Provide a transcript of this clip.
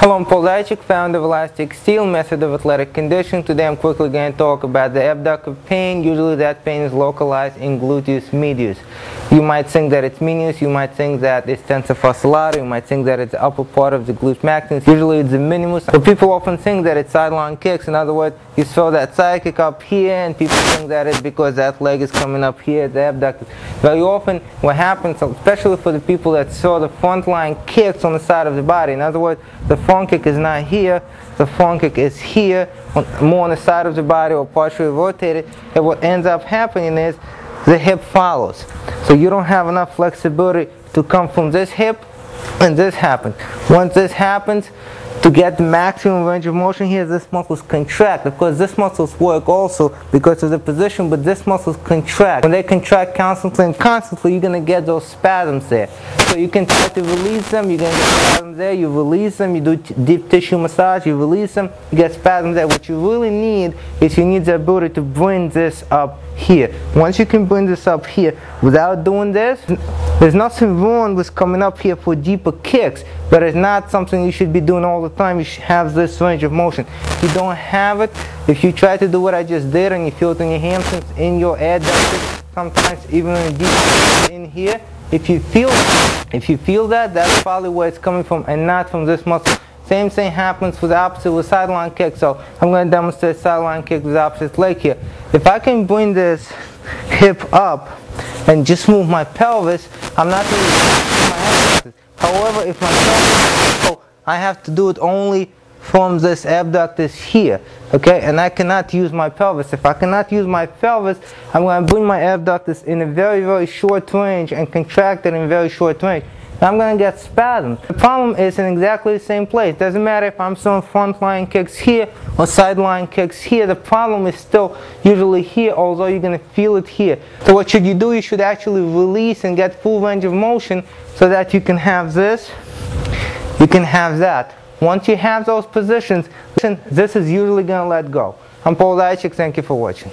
Hello, I'm Paul Zaychik, founder of Elastic Steel, method of athletic conditioning. Today I'm quickly going to talk about the abductor pain. Usually that pain is localized in gluteus medius. You might think that it's medius, you might think that it's tensor fascillaris, you might think that it's the upper part of the glute maximus. Usually it's the minimus. But people often think that it's sideline kicks. In other words, you throw that side kick up here and people think that it's because that leg is coming up here, the abductor. Very often what happens, especially for the people that throw the front line kicks on the side of the body, in other words, the front kick is not here, the front kick is here, more on the side of the body or partially rotated, and what ends up happening is the hip follows. So you don't have enough flexibility to come from this hip, and this happens. Once this happens, to get the maximum range of motion here, this muscles contract. Of course, this muscles work also because of the position, but this muscles contract. When they contract constantly and constantly, you're going to get those spasms there. So you can try to release them, you're going to get spasms there, you release them, you do deep tissue massage, you release them, you get spasms there. What you really need is you need the ability to bring this up here. Once you can bring this up here without doing this, there's nothing wrong with coming up here for deeper kicks, but it's not something you should be doing all the time. You should have this range of motion. If you don't have it, if you try to do what I just did and you feel it in your hamstrings, in your adductors, sometimes even in deep in here, if you feel that, that's probably where it's coming from and not from this muscle. Same thing happens with the opposite with sideline kick. So I'm going to demonstrate sideline kick with the opposite leg here. If I can bring this hip up and just move my pelvis, I'm not really my abductors. However, if my pelvis is low, I have to do it only from this abductors here, okay? And I cannot use my pelvis. If I cannot use my pelvis, I'm going to bring my abductors in a very, very short range and contract it in a very short range. I'm going to get spasms. The problem is in exactly the same place. Doesn't matter if I'm throwing front line kicks here or sideline kicks here. The problem is still usually here, although you're going to feel it here. So what should you do? You should actually release and get full range of motion so that you can have this, you can have that. Once you have those positions, this is usually going to let go. I'm Paul Zaychik. Thank you for watching.